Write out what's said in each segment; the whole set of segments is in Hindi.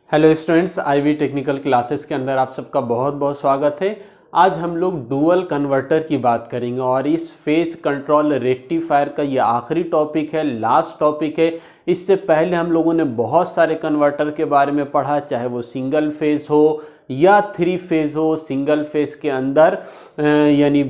Hello students, IV technical classes के अंदर आप सबका बहुत बहुत स्वागत है। आज हम लोग डुअल कन्वर्टर की बात करेंगे और इस फेज कंट्रोल रेक्टिफायर का ये आखिरी टॉपिक है, लास्ट टॉपिक है। इससे पहले हम लोगों ने बहुत सारे कन्वर्टर के बारे में पढ़ा, चाहे वो सिंगल फेज हो या थ्री फेज हो। सिंगल फेज के अंदर यानी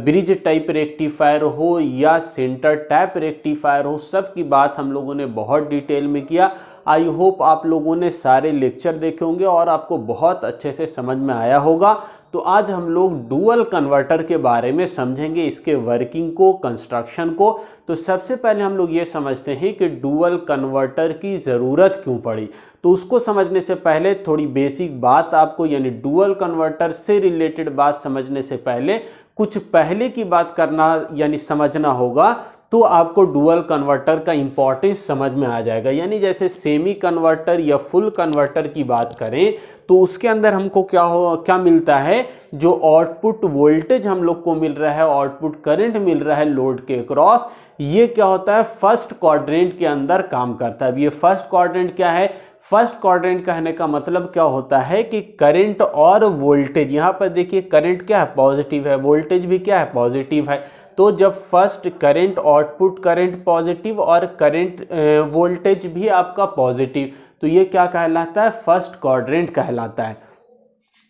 ब्रिज टाइप रेक्टिफायर हो या सेंटर टैप रेक्टिफायर हो, सब की बात हम लोगों ने बहुत डिटेल में किया। आई होप आप लोगों ने सारे लेक्चर देखे होंगे और आपको बहुत अच्छे से समझ में आया होगा। तो आज हम लोग डुअल कन्वर्टर के बारे में समझेंगे, इसके वर्किंग को, कंस्ट्रक्शन को। तो सबसे पहले हम लोग ये समझते हैं कि डुअल कन्वर्टर की ज़रूरत क्यों पड़ी। तो उसको समझने से पहले थोड़ी बेसिक बात आपको, यानी डुअल कन्वर्टर से रिलेटेड बात समझने से पहले कुछ पहले की बात करना यानी समझना होगा, तो आपको डुअल कन्वर्टर का इंपॉर्टेंस समझ में आ जाएगा। यानी जैसे सेमी कन्वर्टर या फुल कन्वर्टर की बात करें तो उसके अंदर हमको क्या मिलता है, जो आउटपुट वोल्टेज हम लोग को मिल रहा है, आउटपुट करंट मिल रहा है लोड के क्रॉस, ये क्या होता है, फर्स्ट क्वाड्रेंट के अंदर काम करता है। अब ये फर्स्ट क्वाड्रेंट क्या है? फर्स्ट क्वाड्रेंट कहने का मतलब क्या होता है कि करंट और वोल्टेज, यहाँ पर देखिए करंट क्या है, पॉजिटिव है, वोल्टेज भी क्या है, पॉजिटिव है। तो जब first current, output current positive और करंट वोल्टेज भी आपका पॉजिटिव, तो ये क्या कहलाता है, फर्स्ट क्वाड्रेंट कहलाता है।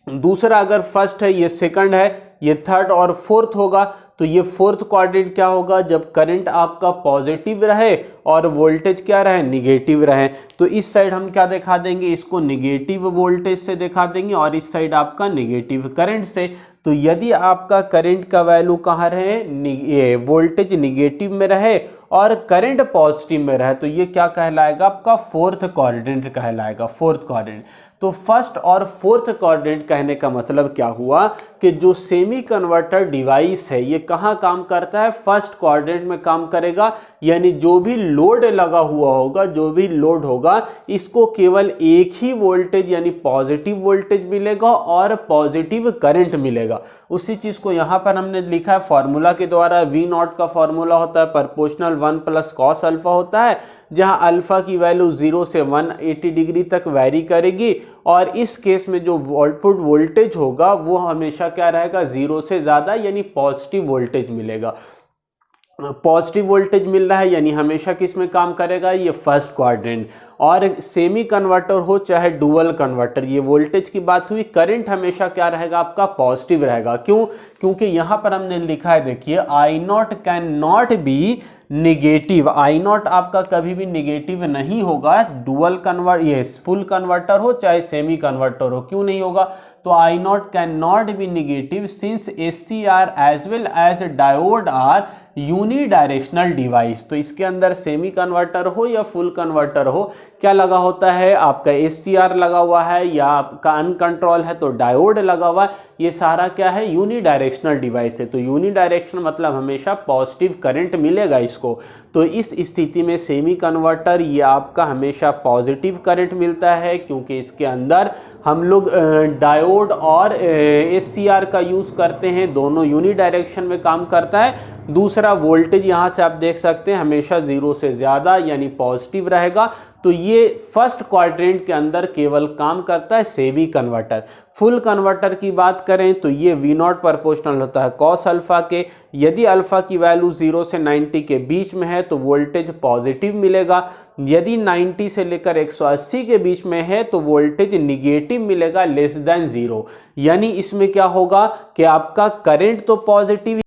दूसरा, अगर फर्स्ट है, ये सेकंड है, ये थर्ड और फोर्थ होगा, तो ये फोर्थ क्वाड्रेंट क्या होगा, जब करंट आपका पॉजिटिव रहे और वोल्टेज क्या रहे, निगेटिव रहे। तो इस साइड हम क्या दिखा देंगे, इसको निगेटिव वोल्टेज से दिखा देंगे और इस साइड आपका निगेटिव करंट से। तो यदि आपका करंट का वैल्यू कहाँ रहे, ये वोल्टेज निगेटिव में रहे और करंट पॉजिटिव में रहे, तो ये क्या कहलाएगा, आपका फोर्थ क्वाड्रेंट कहलाएगा, फोर्थ क्वाड्रेंट। तो फर्स्ट और फोर्थ क्वाड्रेंट कहने का मतलब क्या हुआ कि जो सेमी कन्वर्टर डिवाइस है ये कहाँ काम करता है, फर्स्ट क्वाड्रेंट में काम करेगा। यानी जो भी लोड लगा हुआ होगा, जो भी लोड होगा, इसको केवल एक ही वोल्टेज यानी पॉजिटिव वोल्टेज मिलेगा और पॉजिटिव करंट मिलेगा। उसी चीज़ को यहाँ पर हमने लिखा है फॉर्मूला के द्वारा। वी नॉट का फॉर्मूला होता है प्रोपोर्शनल 1 + cos अल्फा होता है, जहाँ अल्फा की वैल्यू 0 से 180 डिग्री तक वैरी करेगी और इस केस में जो आउटपुट वोल्टेज होगा वो हमेशा क्या रहेगा, 0 से ज़्यादा यानी पॉजिटिव वोल्टेज मिलेगा। पॉजिटिव वोल्टेज मिल रहा है यानी हमेशा किस में काम करेगा, ये फर्स्ट क्वाड्रेंट। और सेमी कन्वर्टर हो चाहे डुअल कन्वर्टर, ये वोल्टेज की बात हुई, करंट हमेशा क्या रहेगा, आपका पॉजिटिव रहेगा। क्यों? क्योंकि यहाँ पर हमने लिखा है, देखिए I naught can not be negative. I naught आपका कभी भी निगेटिव नहीं होगा, डुअल कन्वर्ट, ये फुल कन्वर्टर हो चाहे सेमी कन्वर्टर हो। क्यों नहीं होगा? तो I naught can not be negative since SCR as well as diode are unidirectional device. तो इसके अंदर सेमी कन्वर्टर हो या फुल कन्वर्टर हो, क्या लगा होता है, आपका SCR लगा हुआ है या आपका अनकंट्रोल है तो डायोड लगा हुआ है। ये सारा क्या है, यूनिडायरेक्शनल डिवाइस है। तो यूनिडायरेक्शनल मतलब हमेशा पॉजिटिव करंट मिलेगा इसको। तो इस स्थिति में सेमी कन्वर्टर ये आपका हमेशा पॉजिटिव करंट मिलता है, क्योंकि इसके अंदर हम लोग डायोड और SCR का यूज़ करते हैं, दोनों यूनिडायरेक्शन में काम करता है। दूसरा, वोल्टेज यहाँ से आप देख सकते हैं हमेशा 0 से ज़्यादा यानी पॉजिटिव रहेगा। तो ये फर्स्ट क्वाड्रेंट के अंदर केवल काम करता है सेमी कन्वर्टर। फुल कन्वर्टर की बात करें तो ये V नॉट प्रोपोर्शनल होता है cos अल्फा के। यदि अल्फा की वैल्यू 0 से 90 के बीच में है तो वोल्टेज पॉजिटिव मिलेगा। यदि 90 से लेकर 180 के बीच में है तो वोल्टेज निगेटिव मिलेगा, लेस देन 0। यानी इसमें क्या होगा कि आपका करंट तो पॉजिटिव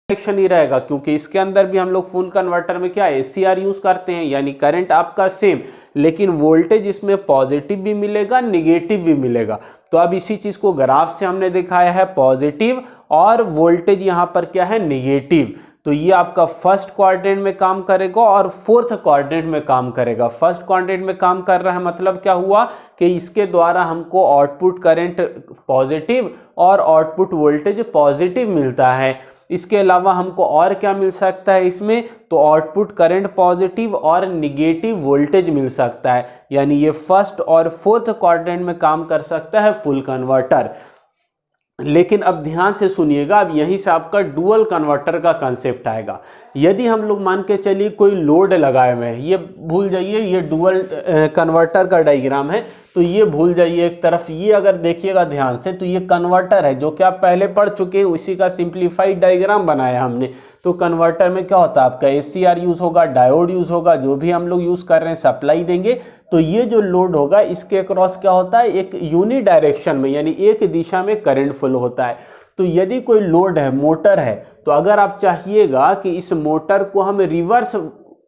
डायरेक्शन ही रहेगा, क्योंकि इसके अंदर भी हम लोग फुल कन्वर्टर में क्या SCR यूज करते हैं, यानी करंट आपका सेम, लेकिन वोल्टेज इसमें पॉजिटिव भी मिलेगा, निगेटिव भी मिलेगा। तो अब इसी चीज को ग्राफ से हमने दिखाया है, पॉजिटिव और वोल्टेज यहाँ पर क्या है, निगेटिव। तो ये आपका फर्स्ट क्वाड्रेंट में काम करेगा और फोर्थ क्वाड्रेंट में काम करेगा। फर्स्ट क्वाड्रेंट में काम कर रहा है मतलब क्या हुआ कि इसके द्वारा हमको आउटपुट करंट पॉजिटिव और आउटपुट वोल्टेज पॉजिटिव मिलता है। इसके अलावा हमको और क्या मिल सकता है इसमें, तो आउटपुट करंट पॉजिटिव और निगेटिव वोल्टेज मिल सकता है। यानी ये फर्स्ट और फोर्थ क्वाड्रेंट में काम कर सकता है फुल कन्वर्टर। लेकिन अब ध्यान से सुनिएगा, अब यहीं से आपका डुअल कन्वर्टर का कंसेप्ट आएगा। यदि हम लोग मान के चलिए कोई लोड लगाए हुए हैं, ये भूल जाइए, ये डुअल कन्वर्टर का डायग्राम है तो ये भूल जाइए एक तरफ। ये अगर देखिएगा ध्यान से तो ये कन्वर्टर है जो कि आप पहले पढ़ चुके हैं, उसी का सिंप्लीफाइड डायग्राम बनाया हमने। तो कन्वर्टर में क्या होता है, आपका एसीआर यूज़ होगा, डायोड यूज़ होगा, जो भी हम लोग यूज़ कर रहे हैं सप्लाई देंगे। तो ये जो लोड होगा इसके अक्रॉस क्या होता है, एक यूनि डायरेक्शन में यानी एक दिशा में करंट फ्लो होता है। तो यदि कोई लोड है, मोटर है, तो अगर आप चाहिएगा कि इस मोटर को हम रिवर्स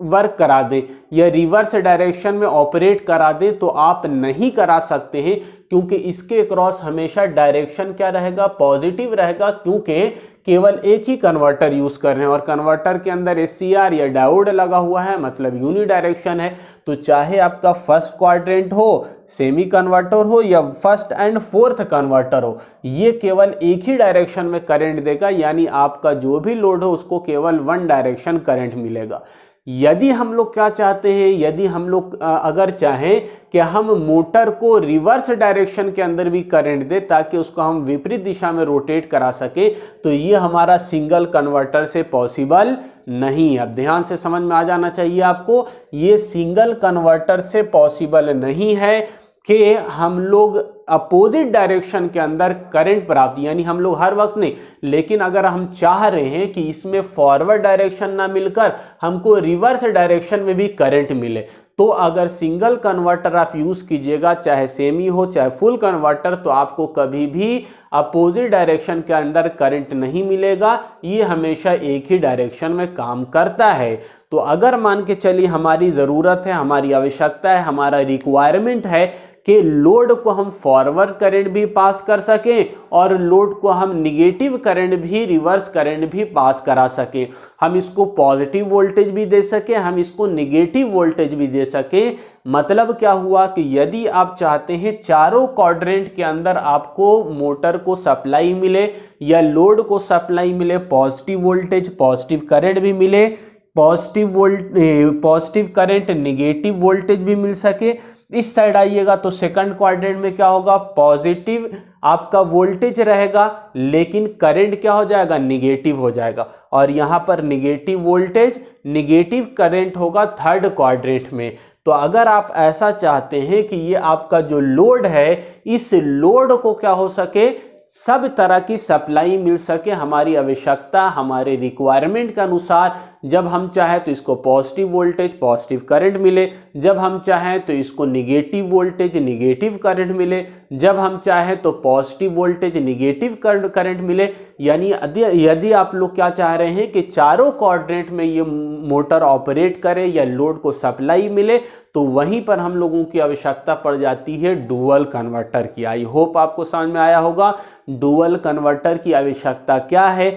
वर्क करा दें या रिवर्स डायरेक्शन में ऑपरेट करा दें तो आप नहीं करा सकते हैं, क्योंकि इसके क्रॉस हमेशा डायरेक्शन क्या रहेगा, पॉजिटिव रहेगा, क्योंकि केवल एक ही कन्वर्टर यूज कर रहे हैं और कन्वर्टर के अंदर एसीआर या डायोड लगा हुआ है, मतलब यूनि डायरेक्शन है। तो चाहे आपका फर्स्ट क्वाड्रेंट हो, सेमी कन्वर्टर हो या फर्स्ट एंड फोर्थ कन्वर्टर हो, ये केवल एक ही डायरेक्शन में करंट देगा, यानी आपका जो भी लोड हो उसको केवल वन डायरेक्शन करंट मिलेगा। यदि हम लोग क्या चाहते हैं, यदि हम लोग अगर चाहें कि हम मोटर को रिवर्स डायरेक्शन के अंदर भी करंट दे ताकि उसको हम विपरीत दिशा में रोटेट करा सके, तो ये हमारा सिंगल कन्वर्टर से पॉसिबल नहीं है। अब ध्यान से समझ में आ जाना चाहिए आपको, ये सिंगल कन्वर्टर से पॉसिबल नहीं है कि हम लोग अपोजिट डायरेक्शन के अंदर करंट प्राप्त, यानी हम लोग हर वक्त नहीं, लेकिन अगर हम चाह रहे हैं कि इसमें फॉरवर्ड डायरेक्शन ना मिलकर हमको रिवर्स डायरेक्शन में भी करंट मिले, तो अगर सिंगल कन्वर्टर आप यूज कीजिएगा, चाहे सेमी हो चाहे फुल कन्वर्टर, तो आपको कभी भी अपोजिट डायरेक्शन के अंदर करंट नहीं मिलेगा, ये हमेशा एक ही डायरेक्शन में काम करता है। तो अगर मान के चलिए हमारी ज़रूरत है, हमारी आवश्यकता है, हमारा रिक्वायरमेंट है कि लोड को हम फॉरवर्ड करंट भी पास कर सकें और लोड को हम निगेटिव करंट भी, रिवर्स करंट भी पास करा सकें, हम इसको पॉजिटिव वोल्टेज भी दे सकें, हम इसको निगेटिव वोल्टेज भी दे सकें। मतलब क्या हुआ कि यदि आप चाहते हैं चारों क्वाड्रेंट के अंदर आपको मोटर को सप्लाई मिले या लोड को सप्लाई मिले, पॉजिटिव वोल्टेज पॉजिटिव करंट भी मिले, पॉजिटिव करंट निगेटिव वोल्टेज भी मिल सके। इस साइड आइएगा तो सेकंड क्वाड्रेंट में क्या होगा, पॉजिटिव आपका वोल्टेज रहेगा लेकिन करंट क्या हो जाएगा, निगेटिव हो जाएगा, और यहाँ पर निगेटिव वोल्टेज निगेटिव करंट होगा थर्ड क्वाड्रेंट में। तो अगर आप ऐसा चाहते हैं कि ये आपका जो लोड है, इस लोड को क्या हो सके, सब तरह की सप्लाई मिल सके, हमारी आवश्यकता, हमारे रिक्वायरमेंट के अनुसार, जब हम चाहें तो इसको पॉजिटिव वोल्टेज पॉजिटिव करंट मिले, जब हम चाहें तो इसको निगेटिव वोल्टेज निगेटिव करंट मिले, जब हम चाहें तो पॉजिटिव वोल्टेज निगेटिव करंट मिले। यानी यदि आप लोग क्या चाह रहे हैं कि चारों क्वाड्रेंट में ये मोटर ऑपरेट करे या लोड को सप्लाई मिले, तो वहीं पर हम लोगों की आवश्यकता पड़ जाती है डुअल कन्वर्टर की। आई होप आपको समझ में आया होगा डुअल कन्वर्टर की आवश्यकता क्या है।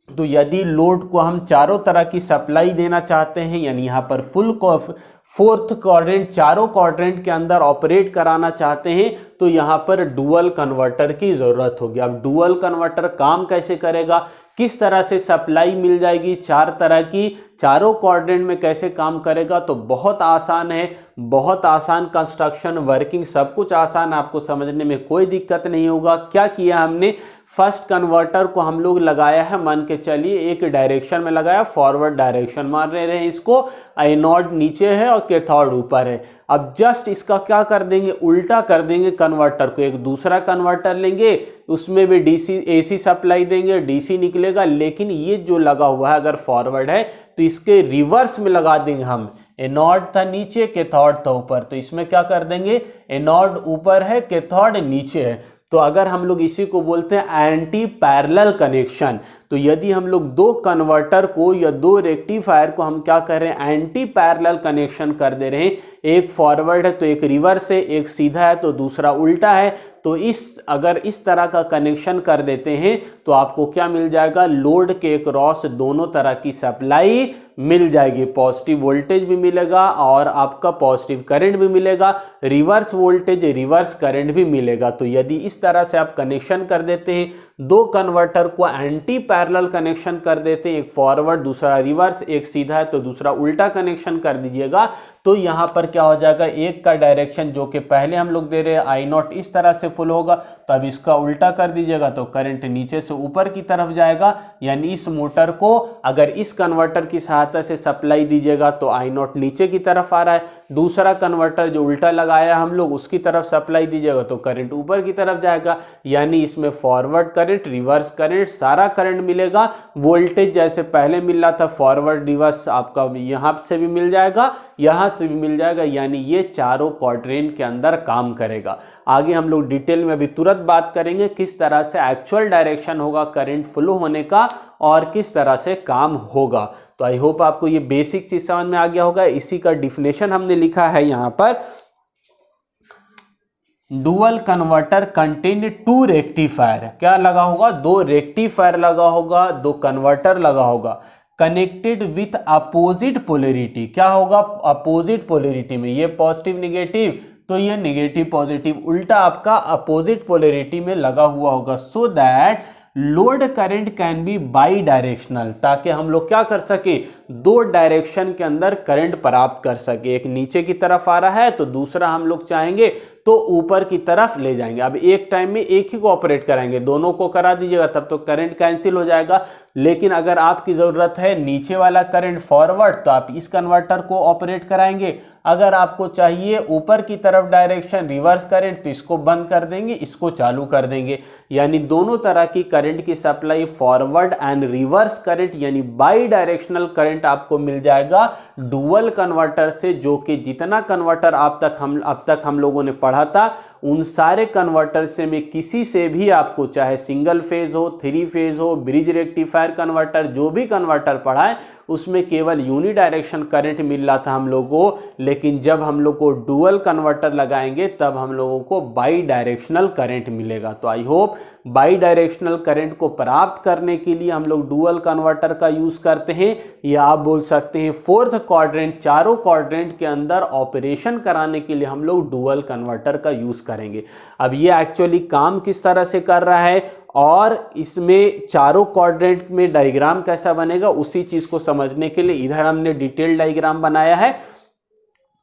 तो यदि लोड को हम चारों तरह की सप्लाई देना चाहते हैं, यानी यहाँ पर फोर्थ क्वाड्रेंट, चारों क्वाड्रेंट के अंदर ऑपरेट कराना चाहते हैं, तो यहाँ पर डुअल कन्वर्टर की ज़रूरत होगी। अब डुअल कन्वर्टर काम कैसे करेगा, किस तरह से सप्लाई मिल जाएगी चार तरह की, चारों क्वाड्रेंट में कैसे काम करेगा, तो बहुत आसान है, बहुत आसान कंस्ट्रक्शन, वर्किंग सब कुछ आसान, आपको समझने में कोई दिक्कत नहीं होगा। क्या किया हमने, फर्स्ट कन्वर्टर को हम लोग लगाया है, मान के चलिए एक डायरेक्शन में लगाया, फॉरवर्ड डायरेक्शन मान रहे हैं इसको, एनोड नीचे है और कैथोड ऊपर है। अब जस्ट इसका क्या कर देंगे, उल्टा कर देंगे कन्वर्टर को, एक दूसरा कन्वर्टर लेंगे, उसमें भी डीसी एसी सप्लाई देंगे, डीसी निकलेगा, लेकिन ये जो लगा हुआ है अगर फॉरवर्ड है तो इसके रिवर्स में लगा देंगे हम। एनोड था नीचे, कैथोड था ऊपर, तो इसमें क्या कर देंगे, एनोड ऊपर है, कैथोड नीचे है। तो अगर हम लोग इसी को बोलते हैं एंटी पैरेलल कनेक्शन। तो यदि हम लोग दो कन्वर्टर को या दो रेक्टिफायर को हम क्या कर रहे हैं, एंटी पैरेलल कनेक्शन कर दे रहे हैं, एक फॉरवर्ड है तो एक रिवर्स है, एक सीधा है तो दूसरा उल्टा है, तो अगर इस तरह का कनेक्शन कर देते हैं तो आपको क्या मिल जाएगा, लोड के क्रॉस दोनों तरह की सप्लाई मिल जाएगी, पॉजिटिव वोल्टेज भी मिलेगा और आपका पॉजिटिव करंट भी मिलेगा, रिवर्स वोल्टेज रिवर्स करंट भी मिलेगा। तो यदि इस तरह से आप कनेक्शन कर देते हैं दो कन्वर्टर को एंटी पैरेलल कनेक्शन कर देते हैं, एक फॉरवर्ड दूसरा रिवर्स, एक सीधा है तो दूसरा उल्टा कनेक्शन कर दीजिएगा, तो यहाँ पर क्या हो जाएगा, एक का डायरेक्शन जो कि पहले हम लोग दे रहे हैं आई नॉट इस तरह से फुल होगा, तो अब इसका उल्टा कर दीजिएगा तो करंट नीचे से ऊपर की तरफ जाएगा। यानी इस मोटर को अगर इस कन्वर्टर की सहायता से सप्लाई दीजिएगा तो आई नॉट नीचे की तरफ आ रहा है, दूसरा कन्वर्टर जो उल्टा लगाया हम लोग उसकी तरफ सप्लाई दीजिएगा तो करंट ऊपर की तरफ जाएगा। यानी इसमें फॉरवर्ड करंट, रिवर्स करंट, सारा करंट मिलेगा। वोल्टेज जैसे पहले मिल रहा था फॉरवर्ड रिवर्स आपका यहाँ से भी मिल जाएगा, यहाँ से भी मिल जाएगा। यानी ये चारों क्वाड्रेंट के अंदर काम करेगा। आगे हम लोग डिटेल में अभी तुरंत बात करेंगे किस तरह से एक्चुअल डायरेक्शन होगा करंट फ्लो होने का और किस तरह से काम होगा। तो आई होप आपको ये बेसिक चीज समझ में आ गया होगा। इसी का डिफिनेशन हमने लिखा है यहाँ पर, dual converter contain two rectifier. क्या लगा होगा, दो रेक्टिफायर लगा होगा, दो कन्वर्टर लगा होगा, कनेक्टेड विथ अपोजिट पोलैरिटी। क्या होगा, अपोजिट पोलैरिटी में, ये पॉजिटिव निगेटिव तो ये निगेटिव पॉजिटिव, उल्टा आपका अपोजिट पोलैरिटी में लगा हुआ होगा। So that load current can be by directional, ताकि हम लोग क्या कर सके, दो डायरेक्शन के अंदर करंट प्राप्त कर सके। एक नीचे की तरफ आ रहा है तो दूसरा हम लोग चाहेंगे तो ऊपर की तरफ ले जाएंगे। अब एक टाइम में एक ही को ऑपरेट कराएंगे, दोनों को करा दीजिएगा तब तो करंट कैंसिल हो जाएगा। लेकिन अगर आपकी ज़रूरत है नीचे वाला करंट फॉरवर्ड तो आप इस कन्वर्टर को ऑपरेट कराएंगे। अगर आपको चाहिए ऊपर की तरफ डायरेक्शन रिवर्स करंट तो इसको बंद कर देंगे, इसको चालू कर देंगे। यानी दोनों तरह की करंट की supply forward and reverse current यानी बाई डायरेक्शनल करंट आपको मिल जाएगा डुअल कन्वर्टर से, जो कि जितना कन्वर्टर अब तक हम लोगों ने पढ़ा था उन सारे कन्वर्टर से में किसी से भी आपको, चाहे सिंगल फेज हो, थ्री फेज हो, ब्रिज रेक्टिफायर कन्वर्टर, जो भी कन्वर्टर पढ़ा है उसमें केवल यूनि डायरेक्शन करंट मिल रहा था हम लोगों को। लेकिन जब हम लोग को डुअल कन्वर्टर लगाएंगे तब हम लोगों को बाई डायरेक्शनल करंट मिलेगा। तो I hope by directional current को प्राप्त करने के लिए हम लोग डुअल कन्वर्टर का यूज करते हैं, या आप बोल सकते हैं फोर्थ क्वाड्रेंट, चारों क्वाड्रेंट के अंदर ऑपरेशन कराने के लिए हम लोग डुअल कन्वर्टर का यूज करेंगे। अब ये एक्चुअली काम किस तरह से कर रहा है और इसमें चारों क्वाड्रेंट में डायग्राम कैसा बनेगा, उसी चीज को समझने के लिए इधर हमने डिटेल डायग्राम बनाया है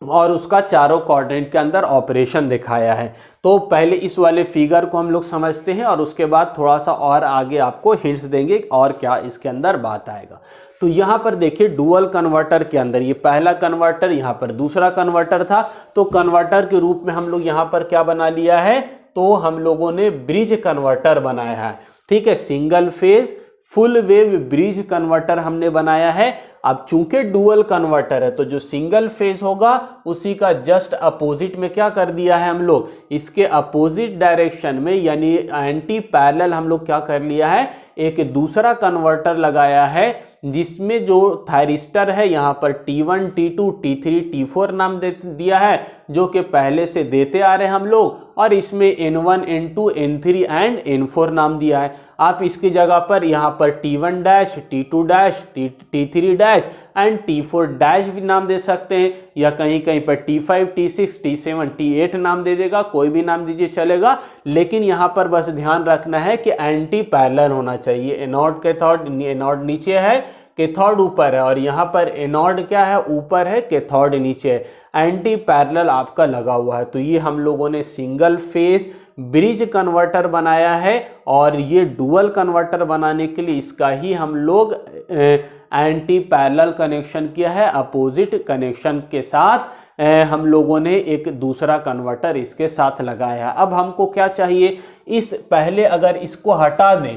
और उसका चारों क्वाड्रेंट के अंदर ऑपरेशन दिखाया है। तो पहले इस वाले फिगर को हम लोग समझते हैं और उसके बाद थोड़ा सा और आगे आपको हिंट्स देंगे और क्या इसके अंदर बात आएगा। तो यहाँ पर देखिए डुअल कन्वर्टर के अंदर ये पहला कन्वर्टर, यहाँ पर दूसरा कन्वर्टर था। तो कन्वर्टर के रूप में हम लोग यहाँ पर क्या बना लिया है, तो हम लोगों ने ब्रिज कन्वर्टर बनाया है। ठीक है, single phase full wave bridge converter हमने बनाया है। अब चूंकि डुअल कन्वर्टर है तो जो सिंगल फेज होगा उसी का जस्ट अपोजिट में क्या कर दिया है हम लोग, इसके अपोजिट डायरेक्शन में यानी एंटी पैरेलल हम लोग क्या कर लिया है, एक दूसरा कन्वर्टर लगाया है जिसमें जो थायरिस्टर है यहाँ पर T1, T2, T3, T4 नाम दिया है, जो कि पहले से देते आ रहे हैं हम लोग, और इसमें N1, N2, N3 and N4 नाम दिया है। आप इसकी जगह पर यहाँ पर T1 dash, T2 dash, T3 dash and T4 dash भी नाम दे सकते हैं, या कहीं कहीं पर T5, T6, T7, T8 नाम दे देगा, कोई भी नाम दीजिए चलेगा। लेकिन यहाँ पर बस ध्यान रखना है कि एंटी पैरेलल होना चाहिए। एनोड कैथोड, एनोड नीचे है, कैथोड ऊपर है, और यहाँ पर एनोड क्या है, ऊपर है, कैथोड नीचे है, एंटी पैरेलल आपका लगा हुआ है। तो ये हम लोगों ने सिंगल फेज ब्रिज कन्वर्टर बनाया है, और ये डुअल कन्वर्टर बनाने के लिए इसका ही हम लोग एंटी पैरेलल कनेक्शन किया है। अपोजिट कनेक्शन के साथ हम लोगों ने एक दूसरा कन्वर्टर इसके साथ लगाया है। अब हमको क्या चाहिए, इस पहले अगर इसको हटा दें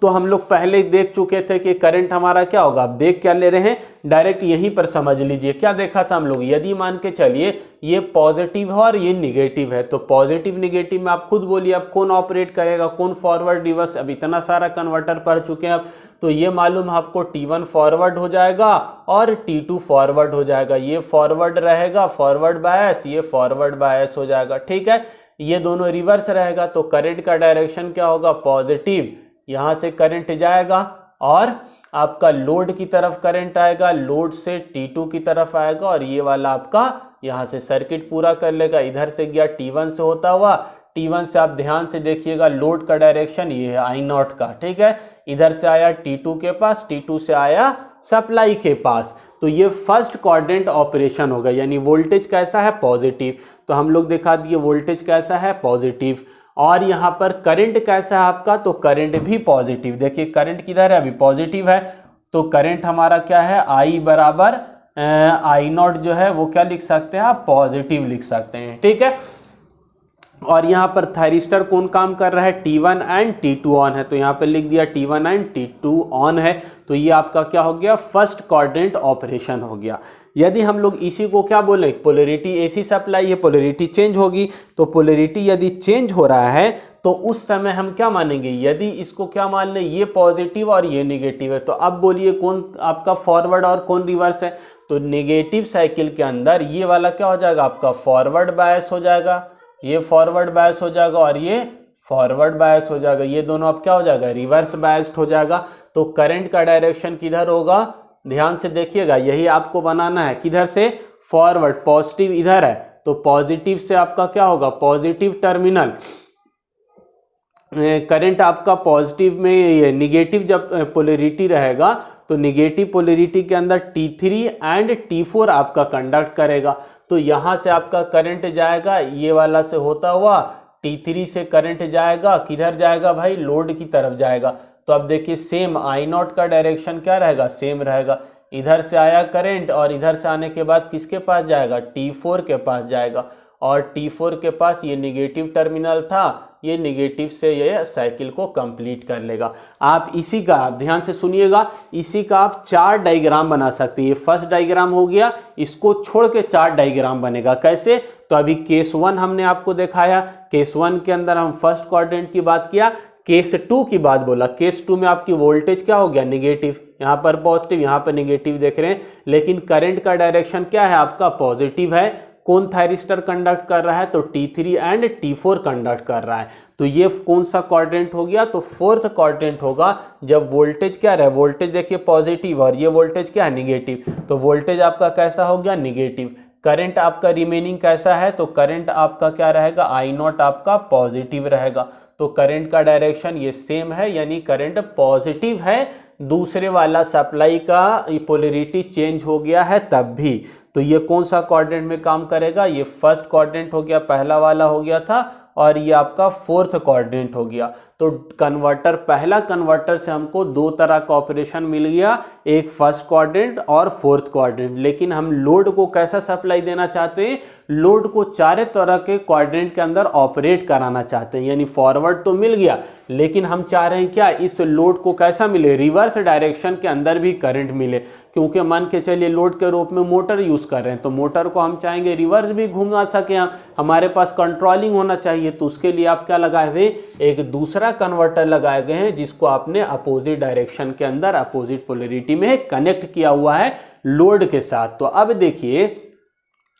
तो हम लोग पहले ही देख चुके थे कि करंट हमारा क्या होगा। अब देख क्या ले रहे हैं, डायरेक्ट यहीं पर समझ लीजिए। क्या देखा था हम लोग, यदि मान के चलिए ये पॉजिटिव है और ये निगेटिव है, तो पॉजिटिव निगेटिव में आप खुद बोलिए अब कौन ऑपरेट करेगा, कौन फॉरवर्ड रिवर्स। अब इतना सारा कन्वर्टर पढ़ चुके हैं अब, तो ये मालूम आपको T1 फॉरवर्ड हो जाएगा और T2 फॉरवर्ड हो जाएगा। ये फॉरवर्ड रहेगा, फॉरवर्ड बायस, ये फॉरवर्ड बायस हो जाएगा। ठीक है, ये दोनों रिवर्स रहेगा, तो करंट का डायरेक्शन क्या होगा, पॉजिटिव। यहाँ से करंट जाएगा और आपका लोड की तरफ करंट आएगा, लोड से T2 की तरफ आएगा, और ये वाला आपका यहाँ से सर्किट पूरा कर लेगा। इधर से गया T1 से होता हुआ T1 से आप ध्यान से देखिएगा लोड का डायरेक्शन ये है आई नॉट का, ठीक है। इधर से आया T2 के पास, T2 से आया सप्लाई के पास, तो ये फर्स्ट क्वाड्रेंट ऑपरेशन होगा, यानी वोल्टेज कैसा है पॉजिटिव, तो हम लोग दिखा दिए वोल्टेज कैसा है पॉजिटिव। और यहाँ पर करंट कैसा है आपका, तो करंट भी पॉजिटिव, देखिए करंट किधर है अभी पॉजिटिव है, तो करंट हमारा क्या है I बराबर आई नॉट जो है वो क्या लिख सकते हैं आप पॉजिटिव लिख सकते हैं, ठीक है। और यहाँ पर थायरिस्टर कौन काम कर रहा है, T1 एंड T2 ऑन है, तो यहाँ पे लिख दिया T1 एंड T2 ऑन है, तो ये आपका क्या हो गया फर्स्ट क्वाड्रेंट ऑपरेशन हो गया। यदि हम लोग इसी को क्या बोले पोलरिटी AC सप्लाई है, पोलरिटी चेंज होगी, तो पोलरिटी यदि चेंज हो रहा है तो उस समय हम क्या मानेंगे, यदि इसको क्या मान लें ये पॉजिटिव और ये निगेटिव है, तो अब बोलिए कौन आपका फॉरवर्ड और कौन रिवर्स है, तो नेगेटिव साइकिल के अंदर ये वाला क्या हो जाएगा आपका फॉरवर्ड बायस हो जाएगा, ये फॉरवर्ड बायस हो जाएगा और ये फॉरवर्ड बायस हो जाएगा, ये दोनों अब क्या हो जाएगा रिवर्स बायस्ड हो जाएगा। तो करंट का डायरेक्शन किधर होगा, ध्यान से देखिएगा, यही आपको बनाना है, किधर से फॉरवर्ड, पॉजिटिव इधर है तो पॉजिटिव से आपका क्या होगा पॉजिटिव टर्मिनल, करंट आपका पॉजिटिव में, ये निगेटिव जब पोलरिटी रहेगा तो निगेटिव पोलरिटी के अंदर T3 एंड T4 आपका कंडक्ट करेगा, तो यहाँ से आपका करंट जाएगा ये वाला से होता हुआ T3 से करंट जाएगा, किधर जाएगा भाई लोड की तरफ जाएगा। तो अब देखिए सेम आई नॉट का डायरेक्शन क्या रहेगा सेम रहेगा, इधर से आया करंट और इधर से आने के बाद किसके पास जाएगा T4 के पास जाएगा, और T4 के पास ये निगेटिव टर्मिनल था, ये निगेटिव से ये साइकिल को कंप्लीट कर लेगा। आप इसी का आप ध्यान से सुनिएगा, इसी का आप 4 डायग्राम बना सकते हैं। ये फर्स्ट डायग्राम हो गया, इसको छोड़ के 4 डायग्राम बनेगा, कैसे, तो अभी केस 1 हमने आपको दिखाया, केस 1 के अंदर हम फर्स्ट क्वाड्रेंट की बात किया, केस 2 की बात बोला, केस 2 में आपकी वोल्टेज क्या हो गया निगेटिव, यहाँ पर पॉजिटिव यहाँ पर निगेटिव देख रहे हैं, लेकिन करंट का डायरेक्शन क्या है आपका पॉजिटिव है, कौन थायरिस्टर कंडक्ट कर रहा है, तो T3 एंड T4 कंडक्ट कर रहा है, तो ये कौन सा क्वाड्रेंट हो गया, तो फोर्थ क्वाड्रेंट होगा जब वोल्टेज क्या रहे, वोल्टेज देखिए पॉजिटिव और ये वोल्टेज क्या है निगेटिव, तो वोल्टेज आपका कैसा हो गया निगेटिव, करंट आपका रिमेनिंग कैसा है, तो करंट आपका क्या रहेगा आई नॉट आपका पॉजिटिव रहेगा, तो करंट का डायरेक्शन ये सेम है, यानी करंट पॉजिटिव है, दूसरे वाला सप्लाई का पोलरिटी चेंज हो गया है तब भी, तो ये कौन सा क्वाड्रेंट में काम करेगा, ये फर्स्ट क्वाड्रेंट हो गया, पहला वाला हो गया था, और ये आपका फोर्थ क्वाड्रेंट हो गया। तो कन्वर्टर, पहला कन्वर्टर से हमको 2 तरह का ऑपरेशन मिल गया, एक फर्स्ट क्वाड्रेंट और फोर्थ क्वाड्रेंट, लेकिन हम लोड को कैसा सप्लाई देना चाहते हैं, लोड को 4 तरह के क्वाड्रेंट के अंदर ऑपरेट कराना चाहते हैं, यानी फॉरवर्ड तो मिल गया, लेकिन हम चाह रहे हैं क्या इस लोड को कैसा मिले रिवर्स डायरेक्शन के अंदर भी करंट मिले, क्योंकि मान के चलिए लोड के रूप में मोटर यूज कर रहे हैं, तो मोटर को हम चाहेंगे रिवर्स भी घुमा सके, हमारे पास कंट्रोलिंग होना चाहिए, तो उसके लिए आप क्या लगाए हुए एक दूसरा कन्वर्टर लगाए गए हैं, जिसको आपने अपोजिट डायरेक्शन के अंदर अपोजिट पोलरिटी में कनेक्ट किया हुआ है लोड के साथ। तो अब देखिए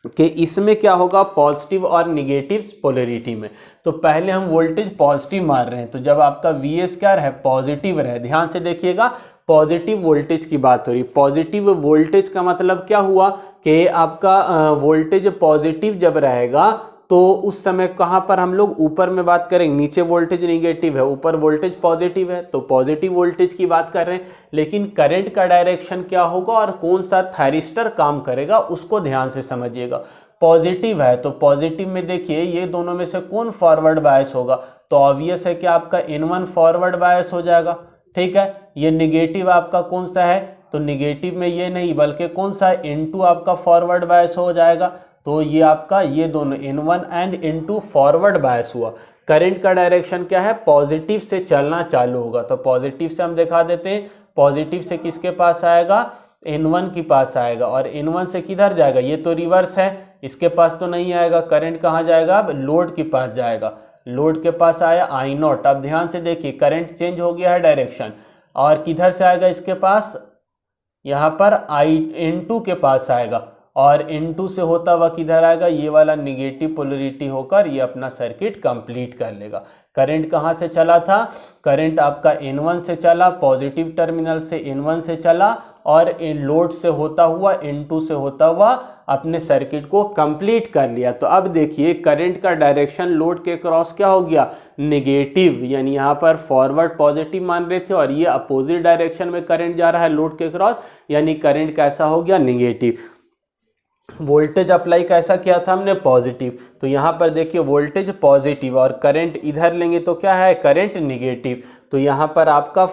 कि इसमें क्या होगा पॉजिटिव और निगेटिव पोलरिटी में, तो पहले हम वोल्टेज पॉजिटिव मार रहे हैं, तो जब आपका VS क्या रहे पॉजिटिव रहे, ध्यान से देखिएगा पॉजिटिव वोल्टेज की बात हो रही, पॉजिटिव वोल्टेज का मतलब क्या हुआ कि आपका वोल्टेज पॉजिटिव जब रहेगा तो उस समय कहाँ पर हम लोग ऊपर में बात करेंगे, नीचे वोल्टेज निगेटिव है, ऊपर वोल्टेज पॉजिटिव है, तो पॉजिटिव वोल्टेज की बात कर रहे हैं, लेकिन करंट का डायरेक्शन क्या होगा और कौन सा थायरिस्टर काम करेगा उसको ध्यान से समझिएगा। पॉजिटिव है तो पॉजिटिव में देखिए ये दोनों में से कौन फॉरवर्ड बायस होगा, तो ऑब्वियस है कि आपका N1 फॉरवर्ड बायस हो जाएगा, ठीक है। ये निगेटिव आपका कौन सा है, तो निगेटिव में ये नहीं बल्कि कौन सा N2 आपका फॉरवर्ड बायस हो जाएगा, तो ये आपका ये दोनों N1 and N2 forward bias हुआ। करंट का डायरेक्शन क्या है पॉजिटिव से चलना चालू होगा, तो पॉजिटिव से हम दिखा देते हैं, पॉजिटिव से किसके पास आएगा N1 के पास आएगा, और N1 से किधर जाएगा, ये तो रिवर्स है, इसके पास तो नहीं आएगा, करंट कहाँ जाएगा अब लोड के पास जाएगा, लोड के पास आया आई नॉट। अब ध्यान से देखिए करंट चेंज हो गया है डायरेक्शन, और किधर से आएगा इसके पास, यहाँ पर N2 के पास आएगा, और N2 से होता हुआ किधर आएगा, ये वाला निगेटिव पोलरिटी होकर ये अपना सर्किट कंप्लीट कर लेगा। करंट कहाँ से चला था, करंट आपका N1 से चला, पॉजिटिव टर्मिनल से N1 से चला, और लोड से होता हुआ इनटू से होता हुआ अपने सर्किट को कंप्लीट कर लिया। तो अब देखिए करंट का डायरेक्शन लोड के क्रॉस क्या हो गया, नेगेटिव, यानी यहाँ पर फॉरवर्ड पॉजिटिव मान रहे थे और ये अपोजिट डायरेक्शन में करंट जा रहा है लोड के क्रॉस, यानी करंट कैसा हो गया, नेगेटिव। वोल्टेज अप्लाई कैसा किया था हमने, पॉजिटिव। तो यहाँ पर देखिए वोल्टेज पॉजिटिव और करंट इधर लेंगे तो क्या है, करंट निगेटिव। तो यहाँ पर आपका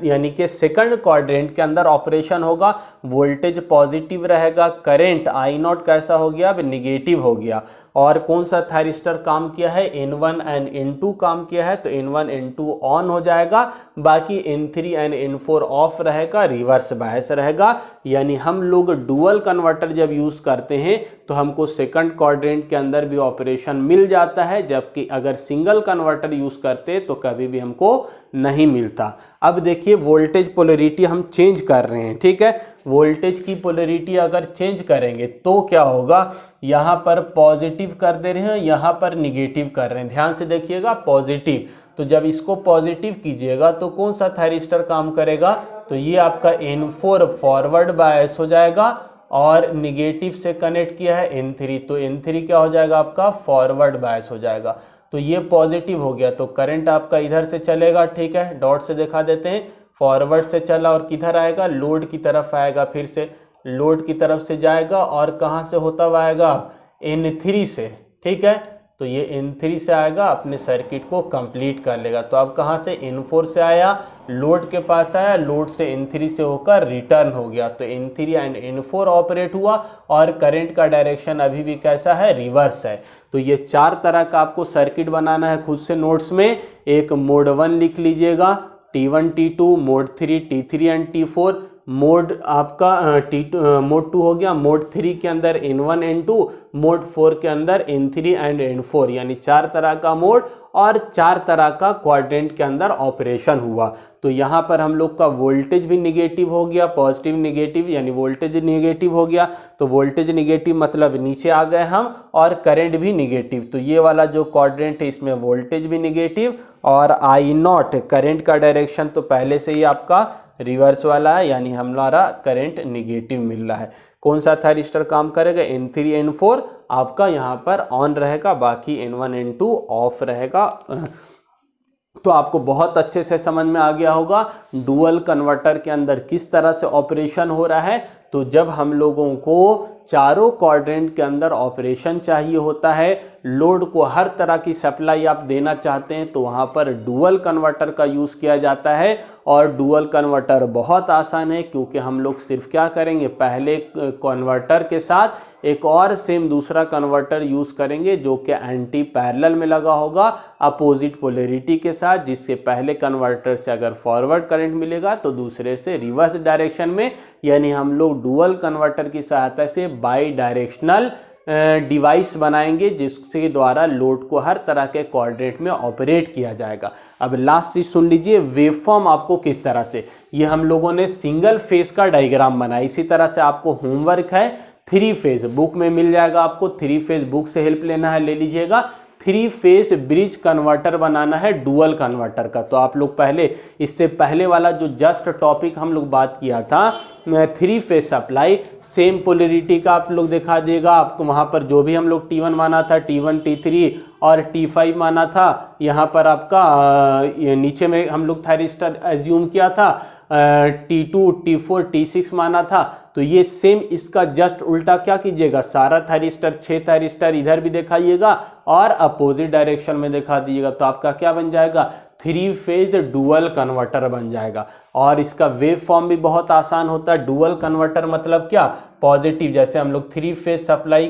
यानी कि सेकंड क्वाड्रेंट के अंदर ऑपरेशन होगा, वोल्टेज पॉजिटिव रहेगा, करंट आई नॉट कैसा हो गया, अब निगेटिव हो गया। और कौन सा थायरिस्टर काम किया है, N1 एंड N2 काम किया है, तो N1 N2 ऑन हो जाएगा, बाकी N3 एंड N4 ऑफ रहेगा, रिवर्स बायस रहेगा। यानी हम लोग डुअल कन्वर्टर जब यूज़ करते हैं तो हमको सेकंड क्वाड्रेंट के अंदर भी ऑपरेशन मिल जाता है, जबकि अगर सिंगल कन्वर्टर यूज़ करते तो कभी भी हमको नहीं मिलता। अब देखिए वोल्टेज पोलैरिटी हम चेंज कर रहे हैं, ठीक है। वोल्टेज की पोलैरिटी अगर चेंज करेंगे तो क्या होगा, यहाँ पर पॉजिटिव कर दे रहे हैं, यहाँ पर निगेटिव कर रहे हैं, ध्यान से देखिएगा, पॉजिटिव। तो जब इसको पॉजिटिव कीजिएगा तो कौन सा थायरिस्टर काम करेगा, तो ये आपका N4 फॉरवर्ड बायस हो जाएगा और निगेटिव से कनेक्ट किया है N3, तो N3 क्या हो जाएगा आपका, फॉरवर्ड बायस हो जाएगा। तो ये पॉजिटिव हो गया, तो करंट आपका इधर से चलेगा, ठीक है, डॉट से दिखा देते हैं, फॉरवर्ड से चला और किधर आएगा, लोड की तरफ आएगा, फिर से लोड की तरफ से जाएगा और कहाँ से होता हुआ आएगा, N3 से, ठीक है। तो ये N3 से आएगा, अपने सर्किट को कंप्लीट कर लेगा। तो अब कहाँ से, N4 से आया, लोड के पास आया, लोड से N3 से होकर रिटर्न हो गया। तो N3 एंड N4 ऑपरेट हुआ और करंट का डायरेक्शन अभी भी कैसा है, रिवर्स है। तो ये 4 तरह का आपको सर्किट बनाना है खुद से नोट्स में। एक मोड 1 लिख लीजिएगा, T1 T2, mode 3 T3 and T4, mode आपका मोड 2 हो गया, मोड 3 के अंदर N1 N2, मोड 4 के अंदर N3 एंड N4, यानी 4 तरह का मोड और 4 तरह का क्वाड्रेंट के अंदर ऑपरेशन हुआ। तो यहाँ पर हम लोग का वोल्टेज भी निगेटिव हो गया, पॉजिटिव निगेटिव, यानी वोल्टेज निगेटिव हो गया। तो वोल्टेज निगेटिव मतलब नीचे आ गए हम, और करंट भी निगेटिव। तो ये वाला जो क्वाड्रेंट है इसमें वोल्टेज भी निगेटिव और आई नॉट करंट का डायरेक्शन तो पहले से ही आपका रिवर्स वाला है, यानी हमारा करंट निगेटिव मिल रहा है। कौन सा थायरिस्टर काम करेगा, N3 N4 आपका यहाँ पर ऑन रहेगा, बाकी N1 N2 ऑफ रहेगा। तो आपको बहुत अच्छे से समझ में आ गया होगा डुअल कन्वर्टर के अंदर किस तरह से ऑपरेशन हो रहा है। तो जब हम लोगों को चारों क्वाड्रेंट के अंदर ऑपरेशन चाहिए होता है, लोड को हर तरह की सप्लाई आप देना चाहते हैं, तो वहाँ पर डुअल कन्वर्टर का यूज़ किया जाता है। और डुअल कन्वर्टर बहुत आसान है, क्योंकि हम लोग सिर्फ क्या करेंगे, पहले कन्वर्टर के साथ एक और सेम दूसरा कन्वर्टर यूज़ करेंगे जो कि एंटी पैरेलल में लगा होगा अपोजिट पोलैरिटी के साथ, जिससे पहले कन्वर्टर से अगर फॉरवर्ड करंट मिलेगा तो दूसरे से रिवर्स डायरेक्शन में। यानी हम लोग डुअल कन्वर्टर की सहायता से बाई डायरेक्शनल डिवाइस बनाएंगे, जिसके द्वारा लोड को हर तरह के क्वाड्रेंट में ऑपरेट किया जाएगा। अब लास्ट चीज सुन लीजिए, वेवफॉर्म आपको किस तरह से, ये हम लोगों ने सिंगल फेज का डायग्राम बनाया। इसी तरह से आपको होमवर्क है 3 फेज, बुक में मिल जाएगा आपको, 3 फेज बुक से हेल्प लेना है, ले लीजिएगा। 3 फेज ब्रिज कन्वर्टर बनाना है डुअल कन्वर्टर का। तो आप लोग पहले, इससे पहले वाला जो जस्ट टॉपिक हम लोग बात किया था 3 फेज सप्लाई, सेम पोलैरिटी का आप लोग दिखा देगा आपको। वहाँ पर जो भी हम लोग T1 माना था, T1 T3 और T5 माना था, यहाँ पर आपका नीचे में हम लोग थायरिस्टर एज्यूम किया था, T2 T4 T6 माना था। तो ये सेम इसका जस्ट उल्टा क्या कीजिएगा, सारा थायरिस्टर 6 थायरिस्टर इधर भी दिखाइएगा और अपोजिट डायरेक्शन में दिखा दीजिएगा। तो आपका क्या बन जाएगा, 3 फेज डुअल कन्वर्टर बन जाएगा। और इसका वेव फॉर्म भी बहुत आसान होता है। डुअल कन्वर्टर मतलब क्या, पॉजिटिव, जैसे हम लोग 3 फेज सप्लाई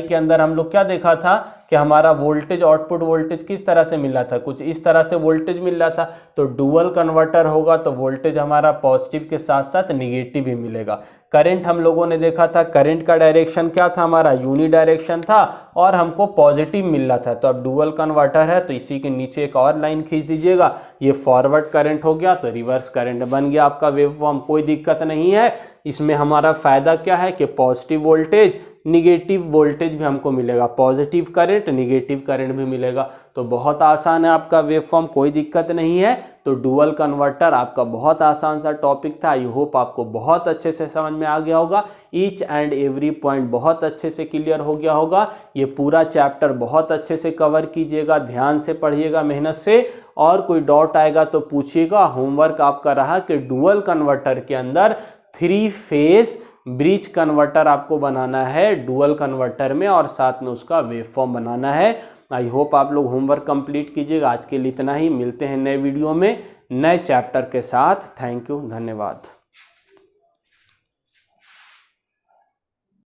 के अंदर हम लोग क्या देखा था कि हमारा वोल्टेज, आउटपुट वोल्टेज किस तरह से मिल रहा था, कुछ इस तरह से वोल्टेज मिल रहा था। तो डुअल कन्वर्टर होगा तो वोल्टेज हमारा पॉजिटिव के साथ साथ निगेटिव भी मिलेगा। करंट हम लोगों ने देखा था, करंट का डायरेक्शन क्या था, हमारा यूनि डायरेक्शन था और हमको पॉजिटिव मिल रहा था। तो अब डुअल कन्वर्टर है तो इसी के नीचे एक और लाइन खींच दीजिएगा, ये फॉरवर्ड करंट हो गया तो रिवर्स करंट बन गया आपका वेव फॉर्म, कोई दिक्कत नहीं है। इसमें हमारा फायदा क्या है कि पॉजिटिव वोल्टेज निगेटिव वोल्टेज भी हमको मिलेगा, पॉजिटिव करंट निगेटिव करंट भी मिलेगा। तो बहुत आसान है आपका वेव फॉर्म, कोई दिक्कत नहीं है। तो डुअल कन्वर्टर आपका बहुत आसान सा टॉपिक था। आई होप आपको बहुत अच्छे से समझ में आ गया होगा, ईच एंड एवरी पॉइंट बहुत अच्छे से क्लियर हो गया होगा। ये पूरा चैप्टर बहुत अच्छे से कवर कीजिएगा, ध्यान से पढ़िएगा, मेहनत से, और कोई डाउट आएगा तो पूछिएगा। होमवर्क आपका रहा कि डुअल कन्वर्टर के अंदर 3 फेज ब्रिज कन्वर्टर आपको बनाना है डुअल कन्वर्टर में, और साथ में उसका वेव फॉर्म बनाना है। आई होप आप लोग होमवर्क कंप्लीट कीजिएगा। आज के लिए इतना ही, मिलते हैं नए वीडियो में नए चैप्टर के साथ। थैंक यू, धन्यवाद।